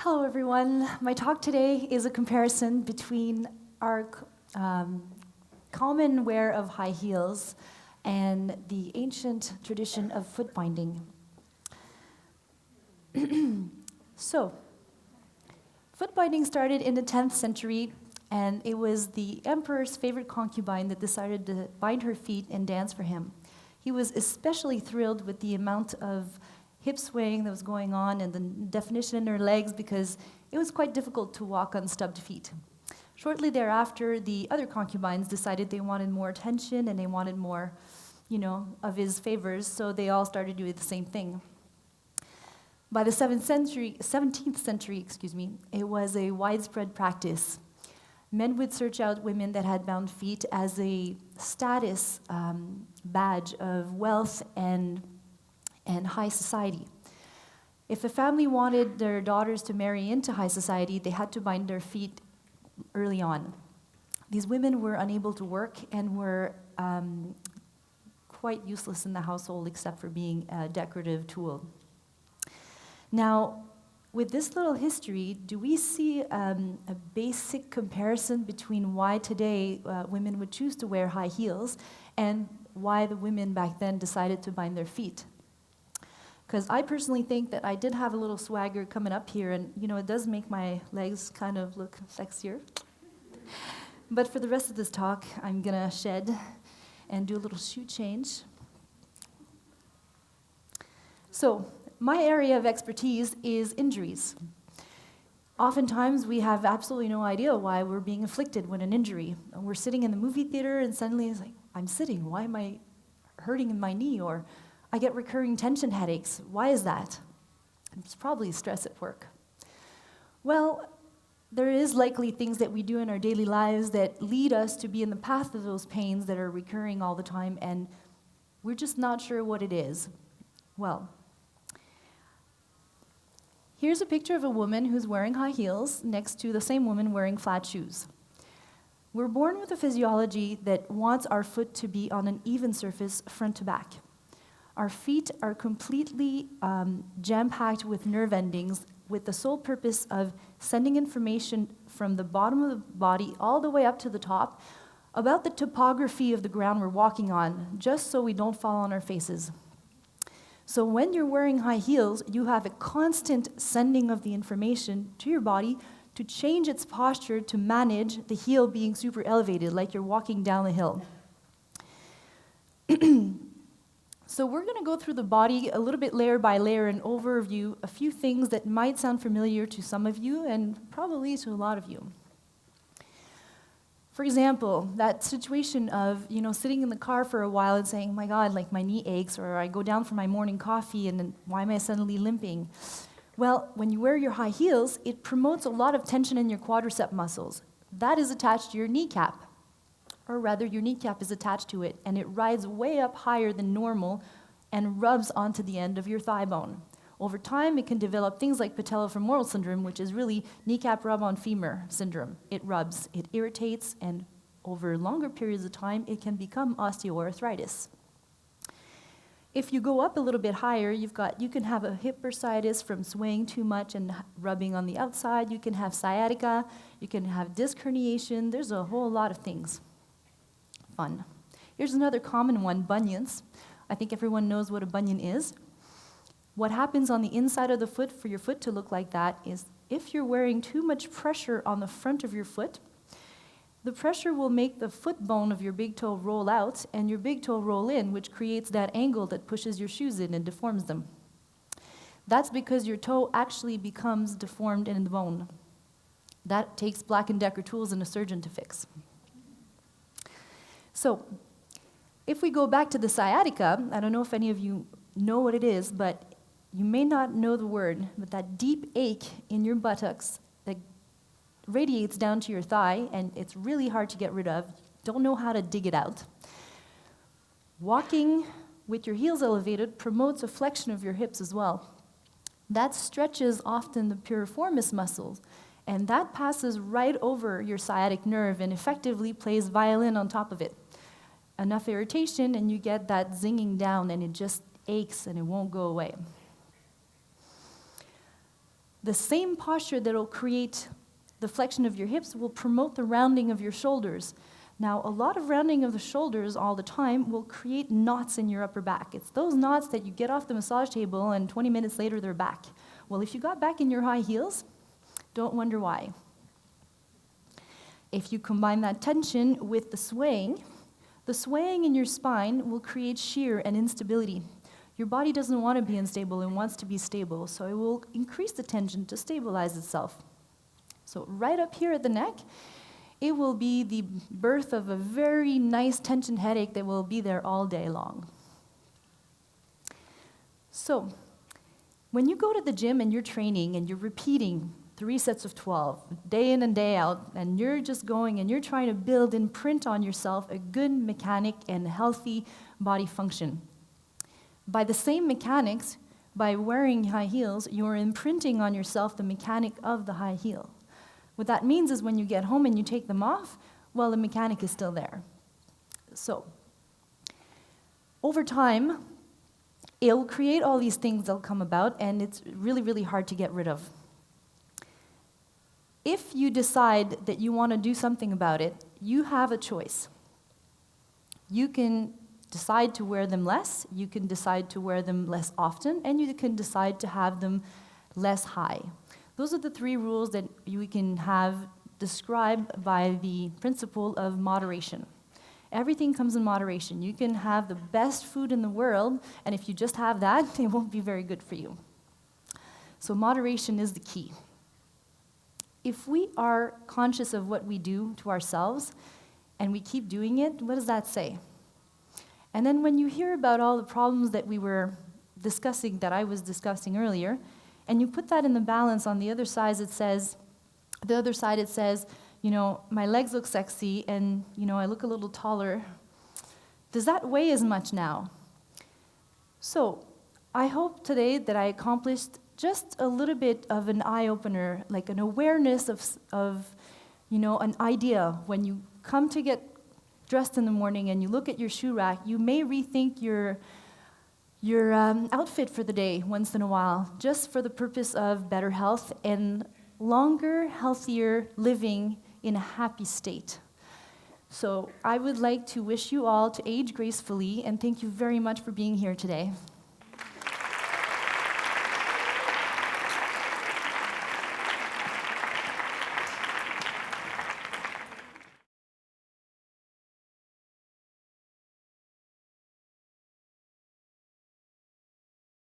Hello, everyone. My talk today is a comparison between our common wear of high heels and the ancient tradition of footbinding. So, footbinding started in the 10th century, and it was the emperor's favorite concubine that decided to bind her feet and dance for him. He was especially thrilled with the amount of hip swaying that was going on and the definition in her legs because it was quite difficult to walk on stubbed feet. Shortly thereafter, the other concubines decided they wanted more attention and they wanted more, of his favors, so they all started doing the same thing. By the 17th century, it was a widespread practice. Men would search out women that had bound feet as a status badge of wealth and high society. If a family wanted their daughters to marry into high society, they had to bind their feet early on. These women were unable to work and were quite useless in the household except for being a decorative tool. Now, with this little history, do we see a basic comparison between why today women would choose to wear high heels and why the women back then decided to bind their feet? Because I personally think that I did have a little swagger coming up here, and it does make my legs kind of look sexier. But for the rest of this talk, I'm gonna shed and do a little shoe change. So, my area of expertise is injuries. Oftentimes, we have absolutely no idea why we're being afflicted with an injury. We're sitting in the movie theater, and suddenly it's like, I'm sitting, why am I hurting in my knee? Or I get recurring tension headaches. Why is that? It's probably stress at work. Well, there is likely things that we do in our daily lives that lead us to be in the path of those pains that are recurring all the time, and we're just not sure what it is. Well, here's a picture of a woman who's wearing high heels next to the same woman wearing flat shoes. We're born with a physiology that wants our foot to be on an even surface front to back. Our feet are completely jam-packed with nerve endings with the sole purpose of sending information from the bottom of the body all the way up to the top about the topography of the ground we're walking on, just so we don't fall on our faces. So when you're wearing high heels, you have a constant sending of the information to your body to change its posture to manage the heel being super elevated, like you're walking down a hill. So we're going to go through the body a little bit layer by layer and overview a few things that might sound familiar to some of you and probably to a lot of you. For example, that situation of, sitting in the car for a while and saying, my God, like my knee aches, or I go down for my morning coffee and then why am I suddenly limping? Well, when you wear your high heels, it promotes a lot of tension in your quadricep muscles. That is attached to your kneecap. Or rather, your kneecap is attached to it, and it rides way up higher than normal and rubs onto the end of your thigh bone. Over time, it can develop things like patellofemoral syndrome, which is really kneecap rub-on-femur syndrome. It rubs, it irritates, and over longer periods of time, it can become osteoarthritis. If you go up a little bit higher, you can have a hip bursitis from swaying too much and rubbing on the outside. You can have sciatica. You can have disc herniation. There's a whole lot of things. Fun. Here's another common one, bunions. I think everyone knows what a bunion is. What happens on the inside of the foot for your foot to look like that is if you're wearing too much pressure on the front of your foot, the pressure will make the foot bone of your big toe roll out and your big toe roll in, which creates that angle that pushes your shoes in and deforms them. That's because your toe actually becomes deformed in the bone. That takes Black & Decker tools and a surgeon to fix. So, if we go back to the sciatica, I don't know if any of you know what it is, but you may not know the word, but that deep ache in your buttocks that radiates down to your thigh, and it's really hard to get rid of, don't know how to dig it out. Walking with your heels elevated promotes a flexion of your hips as well. That stretches often the piriformis muscles, and that passes right over your sciatic nerve and effectively plays violin on top of it. Enough irritation and you get that zinging down and it just aches and it won't go away. The same posture that will create the flexion of your hips will promote the rounding of your shoulders. Now, a lot of rounding of the shoulders all the time will create knots in your upper back. It's those knots that you get off the massage table and 20 minutes later they're back. Well, if you got back in your high heels, don't wonder why. If you combine that tension with the swaying in your spine will create shear and instability. Your body doesn't want to be unstable, it wants to be stable, so it will increase the tension to stabilize itself. So right up here at the neck, it will be the birth of a very nice tension headache that will be there all day long. So, when you go to the gym and you're training and you're repeating 3 sets of 12, day in and day out, and you're just going and you're trying to build and print on yourself a good mechanic and healthy body function. By the same mechanics, by wearing high heels, you're imprinting on yourself the mechanic of the high heel. What that means is when you get home and you take them off, well, the mechanic is still there. So, over time, it'll create all these things that'll come about, and it's really, really hard to get rid of. If you decide that you want to do something about it, you have a choice. You can decide to wear them less, you can decide to wear them less often, and you can decide to have them less high. Those are the 3 rules that we can have described by the principle of moderation. Everything comes in moderation. You can have the best food in the world, and if you just have that, it won't be very good for you. So moderation is the key. If we are conscious of what we do to ourselves, and we keep doing it, what does that say? And then when you hear about all the problems that that I was discussing earlier, and you put that in the balance on the other side, it says, my legs look sexy, and, I look a little taller. Does that weigh as much now? So, I hope today that I accomplished just a little bit of an eye-opener, like an awareness of an idea. When you come to get dressed in the morning and you look at your shoe rack, you may rethink your outfit for the day once in a while, just for the purpose of better health and longer, healthier living in a happy state. So I would like to wish you all to age gracefully, and thank you very much for being here today.